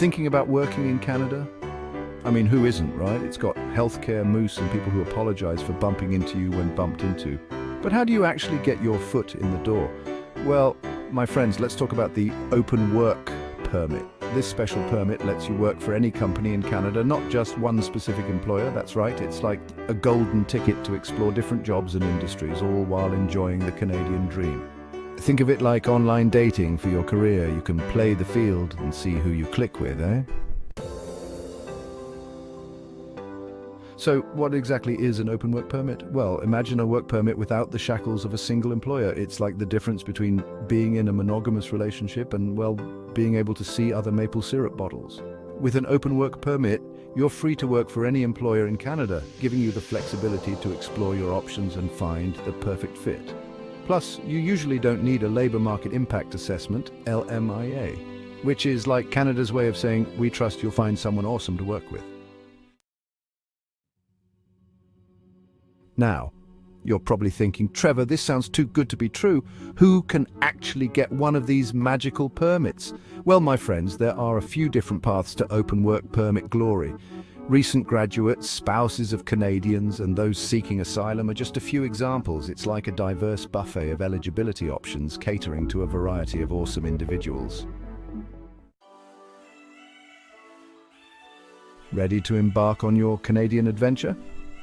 Thinking about working in Canada? I mean, who isn't, right? It's got healthcare moose and people who apologize for bumping into you when bumped into. But how do you actually get your foot in the door? Well, my friends, let's talk about the Open Work Permit. This special permit lets you work for any company in Canada, not just one specific employer. That's right, it's like a golden ticket to explore different jobs and industries, all while enjoying the Canadian dream. Think of it like online dating for your career. You can play the field and see who you click with, eh? So what exactly is an open work permit? Well, imagine a work permit without the shackles of a single employer. It's like the difference between being in a monogamous relationship and, well, being able to see other maple syrup bottles. With an open work permit, you're free to work for any employer in Canada, giving you the flexibility to explore your options and find the perfect fit. Plus, you usually don't need a labour market impact assessment, LMIA, which is like Canada's way of saying, we trust you'll find someone awesome to work with. Now, you're probably thinking, Trevor, this sounds too good to be true. Who can actually get one of these magical permits? Well, my friends, there are a few different paths to open work permit glory. Recent graduates, spouses of Canadians, and those seeking asylum are just a few examples. It's like a diverse buffet of eligibility options catering to a variety of awesome individuals. Ready to embark on your Canadian adventure?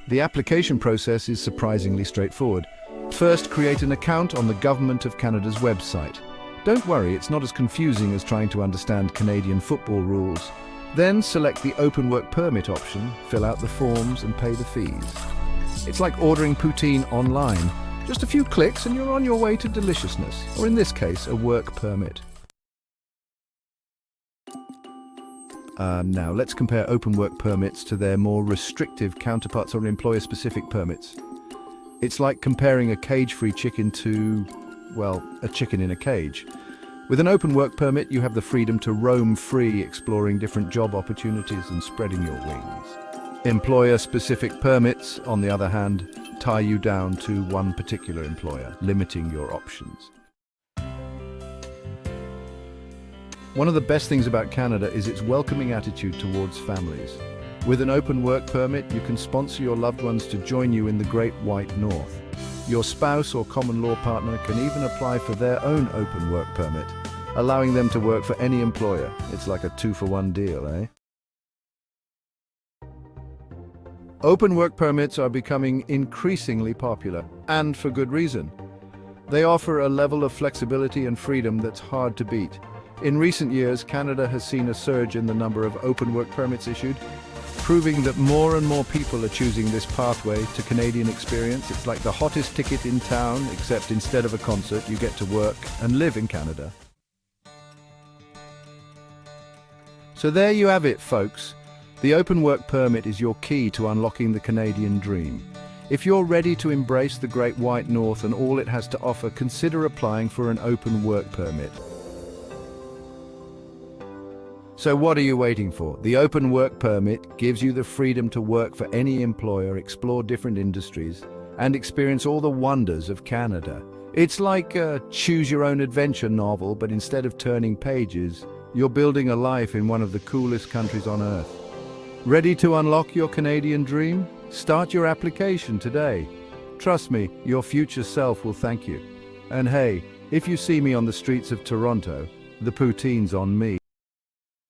The application process is surprisingly straightforward. First, create an account on the Government of Canada's website. Don't worry, it's not as confusing as trying to understand Canadian football rules. Then select the Open Work Permit option, fill out the forms and pay the fees. It's like ordering poutine online. Just a few clicks and you're on your way to deliciousness, or in this case, a work permit. Now, let's compare open work permits to their more restrictive counterparts or employer-specific permits. It's like comparing a cage-free chicken to, well, a chicken in a cage. With an open work permit, you have the freedom to roam free, exploring different job opportunities and spreading your wings. Employer-specific permits, on the other hand, tie you down to one particular employer, limiting your options. One of the best things about Canada is its welcoming attitude towards families. With an open work permit, you can sponsor your loved ones to join you in the Great White North. Your spouse or common law partner can even apply for their own open work permit, allowing them to work for any employer. It's like a two-for-one deal, eh? Open work permits are becoming increasingly popular, and for good reason. They offer a level of flexibility and freedom that's hard to beat. In recent years, Canada has seen a surge in the number of open work permits issued, proving that more and more people are choosing this pathway to Canadian experience. It's like the hottest ticket in town, except instead of a concert, you get to work and live in Canada. So there you have it, folks. The open work permit is your key to unlocking the Canadian dream. If you're ready to embrace the Great White North and all it has to offer, consider applying for an open work permit. So what are you waiting for? The Open Work Permit gives you the freedom to work for any employer, explore different industries, and experience all the wonders of Canada. It's like a choose-your-own-adventure novel, but instead of turning pages, you're building a life in one of the coolest countries on Earth. Ready to unlock your Canadian dream? Start your application today. Trust me, your future self will thank you. And hey, if you see me on the streets of Toronto, the poutine's on me.